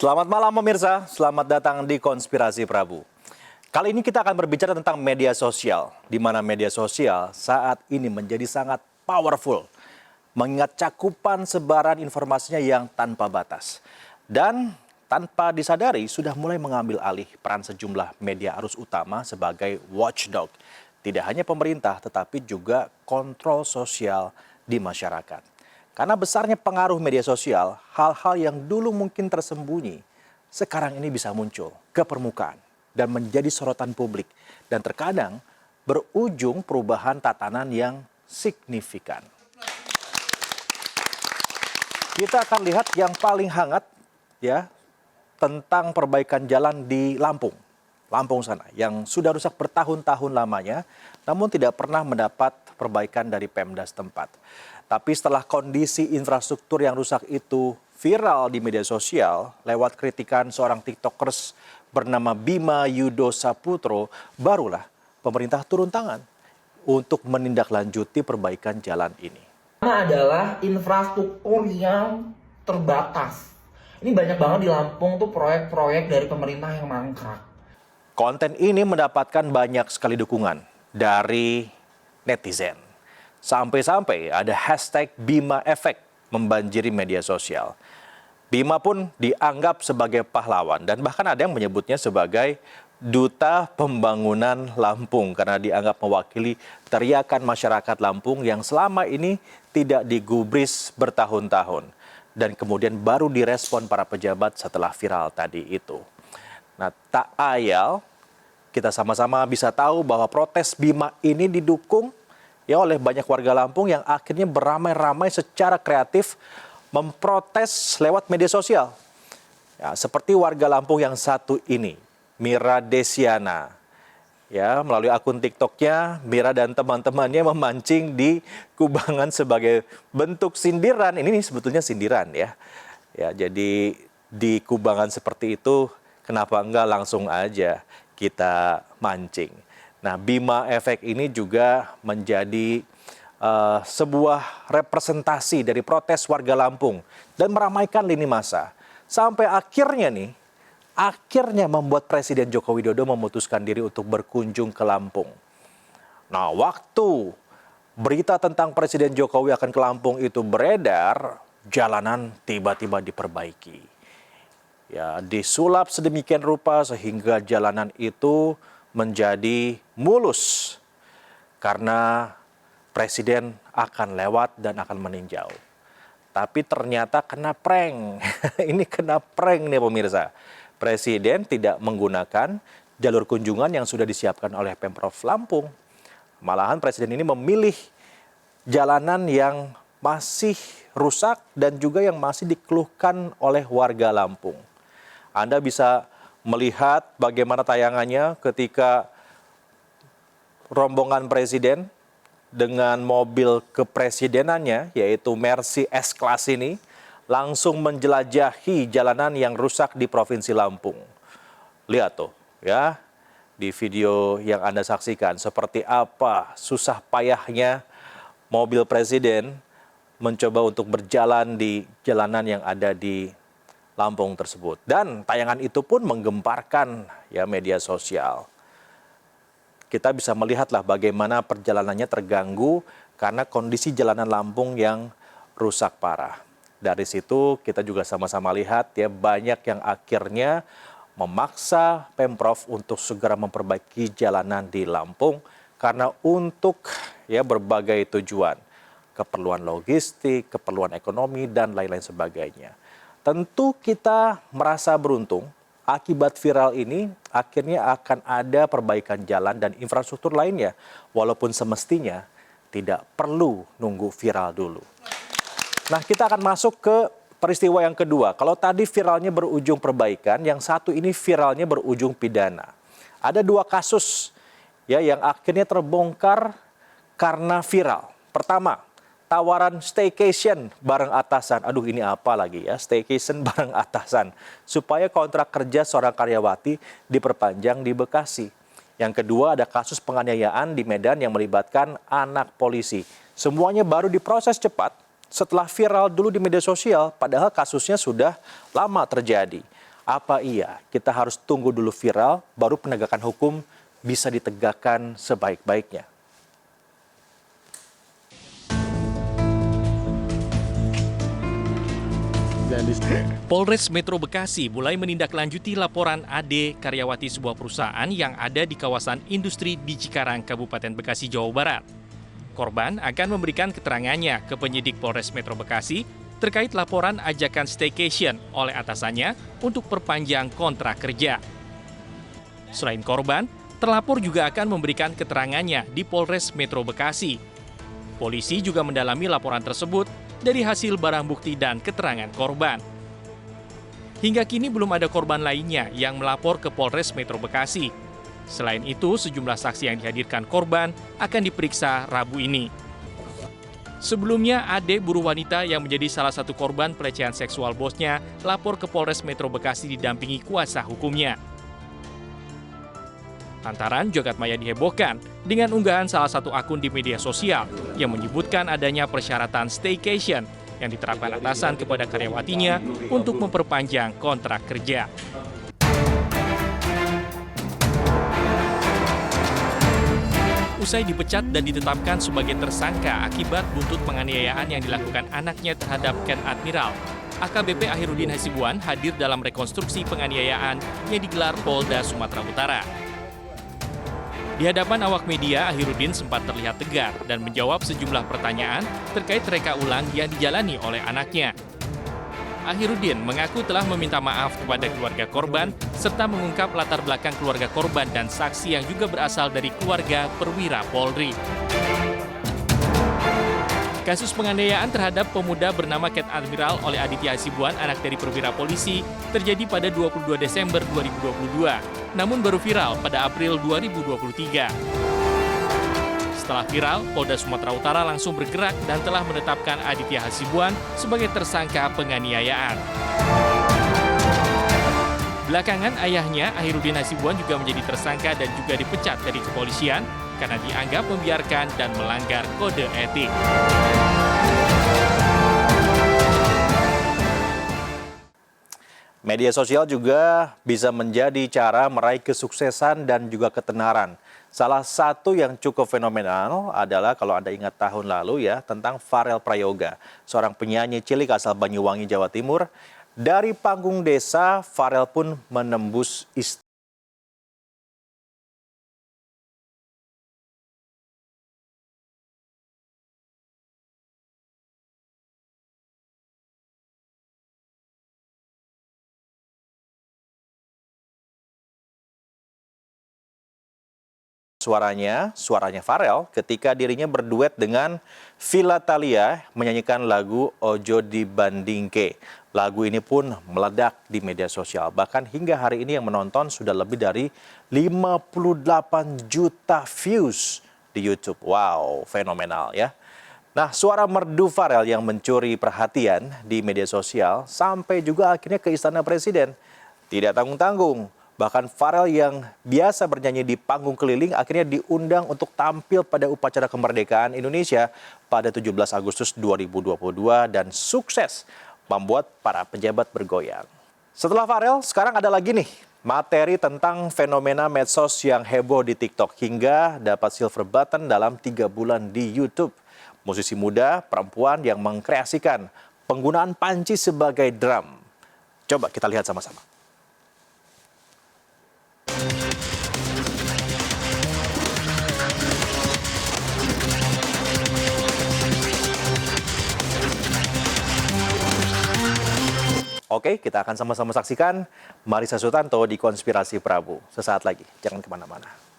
Selamat malam pemirsa, selamat datang di Konspirasi Prabu. Kali ini kita akan berbicara tentang media sosial, di mana media sosial saat ini menjadi sangat powerful, mengingat cakupan sebaran informasinya yang tanpa batas. Dan tanpa disadari sudah mulai mengambil alih peran sejumlah media arus utama sebagai watchdog. Tidak hanya pemerintah tetapi juga kontrol sosial di masyarakat. Karena besarnya pengaruh media sosial, hal-hal yang dulu mungkin tersembunyi, sekarang ini bisa muncul ke permukaan dan menjadi sorotan publik. Dan terkadang berujung perubahan tatanan yang signifikan. Kita akan lihat yang paling hangat ya tentang perbaikan jalan di Lampung. Lampung sana yang sudah rusak bertahun-tahun lamanya, namun tidak pernah mendapat perbaikan dari Pemda setempat. Tapi setelah kondisi infrastruktur yang rusak itu viral di media sosial lewat kritikan seorang tiktokers bernama Bima Yudo Saputro, barulah pemerintah turun tangan untuk menindaklanjuti perbaikan jalan ini. Adalah infrastruktur yang terbatas. Ini banyak banget di Lampung tuh proyek-proyek dari pemerintah yang mangkrak. Konten ini mendapatkan banyak sekali dukungan dari netizen. Sampai-sampai ada hashtag Bima Efek membanjiri media sosial. Bima pun dianggap sebagai pahlawan dan bahkan ada yang menyebutnya sebagai duta pembangunan Lampung karena dianggap mewakili teriakan masyarakat Lampung yang selama ini tidak digubris bertahun-tahun. Dan kemudian baru direspon para pejabat setelah viral tadi itu. Nah, tak ayal kita sama-sama bisa tahu bahwa protes Bima ini didukung ya oleh banyak warga Lampung yang akhirnya beramai-ramai secara kreatif memprotes lewat media sosial. Ya, seperti warga Lampung yang satu ini, Mira Desiana. Ya, melalui akun TikToknya, Mira dan teman-temannya memancing di Kubangan sebagai bentuk sindiran. Ini sebetulnya sindiran ya. Ya, jadi di Kubangan seperti itu, kenapa enggak langsung aja kita mancing. Nah, Bima Efek ini juga menjadi sebuah representasi dari protes warga Lampung dan meramaikan lini massa. Sampai akhirnya membuat Presiden Joko Widodo memutuskan diri untuk berkunjung ke Lampung. Nah, waktu berita tentang Presiden Jokowi akan ke Lampung itu beredar, jalanan tiba-tiba diperbaiki. Ya, disulap sedemikian rupa sehingga jalanan itu menjadi mulus karena presiden akan lewat dan akan meninjau. Tapi ternyata kena prank. Ini kena prank nih pemirsa. Presiden tidak menggunakan jalur kunjungan yang sudah disiapkan oleh Pemprov Lampung. Malahan presiden ini memilih jalanan yang masih rusak dan juga yang masih dikeluhkan oleh warga Lampung. Anda bisa melihat bagaimana tayangannya ketika rombongan presiden dengan mobil kepresidenannya yaitu Mercy S-Class ini langsung menjelajahi jalanan yang rusak di Provinsi Lampung. Lihat tuh ya di video yang Anda saksikan seperti apa susah payahnya mobil presiden mencoba untuk berjalan di jalanan yang ada di Lampung tersebut. Dan tayangan itu pun menggemparkan ya media sosial. Kita bisa melihatlah bagaimana perjalanannya terganggu karena kondisi jalanan Lampung yang rusak parah. Dari situ kita juga sama-sama lihat ya banyak yang akhirnya memaksa Pemprov untuk segera memperbaiki jalanan di Lampung karena untuk ya berbagai tujuan, keperluan logistik, keperluan ekonomi dan lain-lain sebagainya. Tentu kita merasa beruntung akibat viral ini akhirnya akan ada perbaikan jalan dan infrastruktur lainnya. Walaupun semestinya tidak perlu nunggu viral dulu. Nah, kita akan masuk ke peristiwa yang kedua. Kalau tadi viralnya berujung perbaikan, yang satu ini viralnya berujung pidana. Ada dua kasus ya yang akhirnya terbongkar karena viral. Pertama, tawaran staycation bareng atasan. Aduh, ini apa lagi ya, staycation bareng atasan. Supaya kontrak kerja seorang karyawati diperpanjang di Bekasi. Yang kedua ada kasus penganiayaan di Medan yang melibatkan anak polisi. Semuanya baru diproses cepat setelah viral dulu di media sosial, padahal kasusnya sudah lama terjadi. Apa iya kita harus tunggu dulu viral baru penegakan hukum bisa ditegakkan sebaik-baiknya? Polres Metro Bekasi mulai menindaklanjuti laporan AD karyawati sebuah perusahaan yang ada di kawasan industri di Cikarang, Kabupaten Bekasi, Jawa Barat. Korban akan memberikan keterangannya ke penyidik Polres Metro Bekasi terkait laporan ajakan staycation oleh atasannya untuk perpanjang kontrak kerja. Selain korban, terlapor juga akan memberikan keterangannya di Polres Metro Bekasi. Polisi juga mendalami laporan tersebut dari hasil barang bukti dan keterangan korban. Hingga kini belum ada korban lainnya yang melapor ke Polres Metro Bekasi. Selain itu, sejumlah saksi yang dihadirkan korban akan diperiksa Rabu ini. Sebelumnya, Ade buruh wanita yang menjadi salah satu korban pelecehan seksual bosnya lapor ke Polres Metro Bekasi didampingi kuasa hukumnya. Lantaran jagadmaya dihebohkan dengan unggahan salah satu akun di media sosial yang menyebutkan adanya persyaratan staycation yang diterapkan atasan kepada karyawatinya untuk memperpanjang kontrak kerja. Usai dipecat dan ditetapkan sebagai tersangka akibat buntut penganiayaan yang dilakukan anaknya terhadap Ken Admiral, AKBP Akhirudin Hasibuan hadir dalam rekonstruksi penganiayaan yang digelar Polda Sumatera Utara. Di hadapan awak media, Akhirudin sempat terlihat tegar dan menjawab sejumlah pertanyaan terkait reka ulang yang dijalani oleh anaknya. Akhirudin mengaku telah meminta maaf kepada keluarga korban serta mengungkap latar belakang keluarga korban dan saksi yang juga berasal dari keluarga perwira Polri. Kasus penganiayaan terhadap pemuda bernama Ken Admiral oleh Aditya Hasibuan, anak dari perwira polisi, terjadi pada 22 Desember 2022, namun baru viral pada April 2023. Setelah viral, Polda Sumatera Utara langsung bergerak dan telah menetapkan Aditya Hasibuan sebagai tersangka penganiayaan. Belakangan, ayahnya, Akhirudin Hasibuan, juga menjadi tersangka dan juga dipecat dari kepolisian karena dianggap membiarkan dan melanggar kode etik. Media sosial juga bisa menjadi cara meraih kesuksesan dan juga ketenaran. Salah satu yang cukup fenomenal adalah kalau Anda ingat tahun lalu ya, tentang Farel Prayoga, seorang penyanyi cilik asal Banyuwangi, Jawa Timur. Dari panggung desa, Farel pun menembus suaranya Farel ketika dirinya berduet dengan Villa Thalia menyanyikan lagu Ojo Dibandingke. Lagu ini pun meledak di media sosial. Bahkan hingga hari ini yang menonton sudah lebih dari 58 juta views di YouTube. Wow, fenomenal ya. Nah, suara merdu Farel yang mencuri perhatian di media sosial sampai juga akhirnya ke Istana Presiden. Tidak tanggung-tanggung. Bahkan Farel yang biasa bernyanyi di panggung keliling akhirnya diundang untuk tampil pada upacara kemerdekaan Indonesia pada 17 Agustus 2022 dan sukses membuat para pejabat bergoyang. Setelah Farel, sekarang ada lagi nih materi tentang fenomena medsos yang heboh di TikTok hingga dapat silver button dalam 3 bulan di YouTube. Musisi muda perempuan yang mengkreasikan penggunaan panci sebagai drum. Coba kita lihat sama-sama. Oke, kita akan sama-sama saksikan Marissa Sutanto di Konspirasi Prabu. Sesaat lagi, jangan kemana-mana.